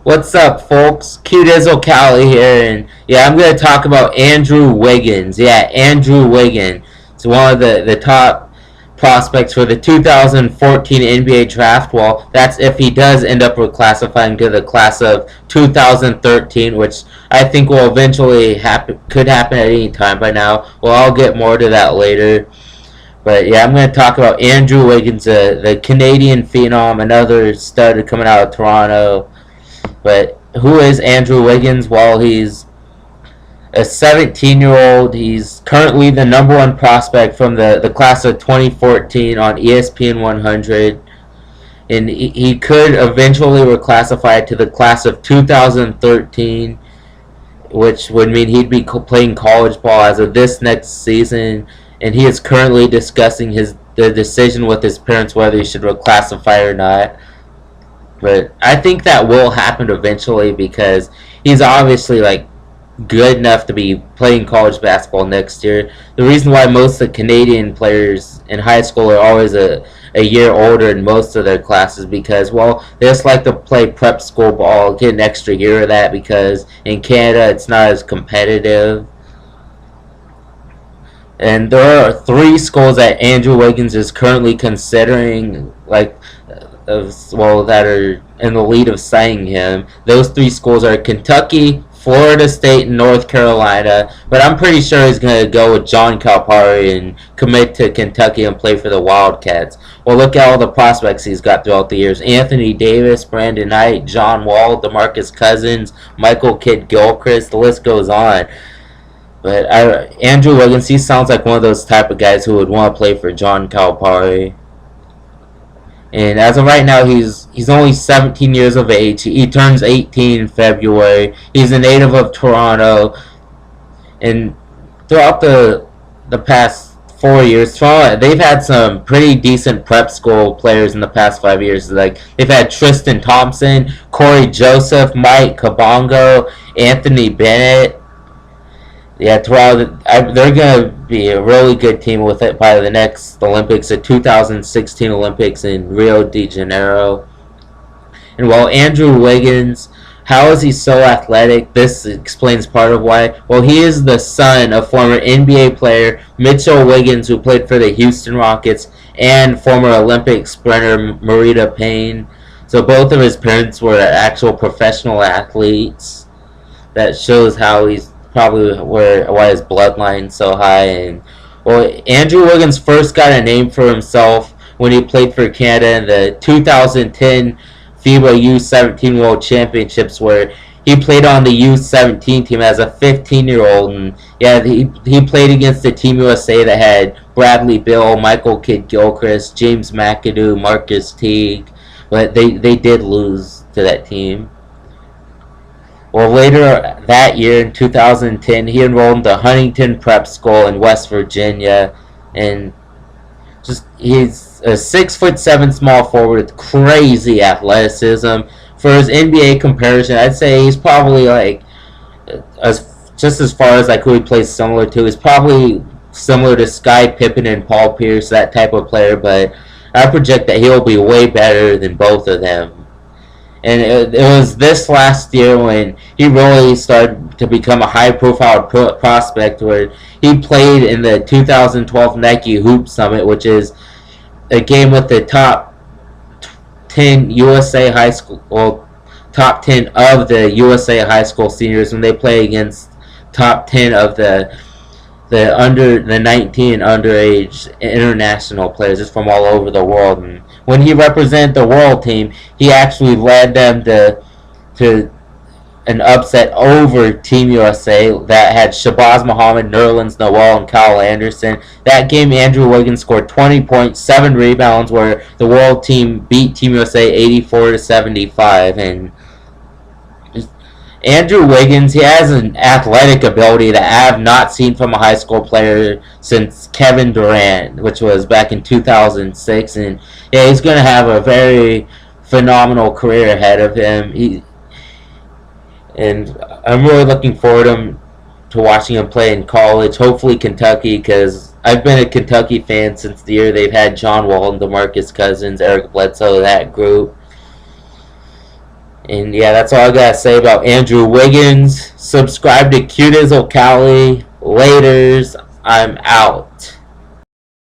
What's up, folks? Cute as O'Callaghan here, and yeah, I'm going to talk about Andrew Wiggins. Yeah, Andrew Wiggins. It's one of the top prospects for the 2014 NBA draft. Well, that's if he does end up reclassifying to the class of 2013, which I think will eventually could happen at any time by now. Well, I'll get more to that later. But yeah, I'm going to talk about Andrew Wiggins, the Canadian phenom, another stud coming out of Toronto. But who is Andrew Wiggins? Well, he's a 17-year-old. He's currently the number one prospect from the class of 2014 on ESPN 100. And he could eventually reclassify to the class of 2013, which would mean he'd be playing college ball as of this next season. And he is currently discussing the decision with his parents whether he should reclassify or not. But I think that will happen eventually because he's obviously good enough to be playing college basketball next year. The reason why most of the Canadian players in high school are always a year older in most of their classes because, well, they just like to play prep school ball, get an extra year of that because in Canada it's not as competitive. And there are three schools that Andrew Wiggins is currently considering, that are in the lead of signing him. Those three schools are Kentucky, Florida State, and North Carolina. But I'm pretty sure he's going to go with John Calipari and commit to Kentucky and play for the Wildcats. Well, look at all the prospects he's got throughout the years. Anthony Davis, Brandon Knight, John Wall, DeMarcus Cousins, Michael Kidd-Gilchrist. The list goes on. But Andrew Wiggins, he sounds like one of those type of guys who would want to play for John Calipari. And as of right now, he's only 17 years of age. He turns 18 in February. He's a native of Toronto. And throughout the past 4 years, Toronto, they've had some pretty decent prep school players in the past 5 years. They've had Tristan Thompson, Corey Joseph, Mike Kabongo, Anthony Bennett. Yeah, Toronto, they're going to be a really good team with it by the next Olympics, the 2016 Olympics in Rio de Janeiro. And while Andrew Wiggins, how is he so athletic? This explains part of why. Well, he is the son of former NBA player Mitchell Wiggins, who played for the Houston Rockets, and former Olympic sprinter Marita Payne. So both of his parents were actual professional athletes. That shows how he's probably why his bloodline's so high. And well, Andrew Wiggins first got a name for himself when he played for Canada in the 2010 FIBA U17 World Championships, where he played on the U17 team as a 15-year-old. And yeah, he played against the Team USA that had Bradley Beal, Michael Kidd-Gilchrist, James McAdoo, Marcus Teague, but they did lose to that team. Well, later that year in 2010, he enrolled in the Huntington Prep School in West Virginia, and he's a 6'7" small forward with crazy athleticism. For his NBA comparison, I'd say he's probably just as far as who he plays similar to. He's probably similar to Scottie, Pippen, and Paul Pierce, that type of player. But I project that he'll be way better than both of them. And it was this last year when he really started to become a high-profile prospect, where he played in the 2012 Nike Hoop Summit, which is a game with the top 10 USA high school, well, top 10 of the USA high school seniors when they play against top 10 of the 19 underage international players just from all over the world. And when he represented the world team, he actually led them to an upset over Team USA that had Shabazz Muhammad, Nerlens Noel, and Kyle Anderson. That game, Andrew Wiggins scored 20 points, 7 rebounds, where the world team beat Team USA 84-75. And Andrew Wiggins, he has an athletic ability that I have not seen from a high school player since Kevin Durant, which was back in 2006. And yeah, he's going to have a very phenomenal career ahead of him. And I'm really looking forward to watching him play in college, hopefully Kentucky, because I've been a Kentucky fan since the year they've had John Wall and DeMarcus Cousins, Eric Bledsoe, that group. And yeah, that's all I gotta say about Andrew Wiggins. Subscribe to Cute as O'Cali. Laters. I'm out.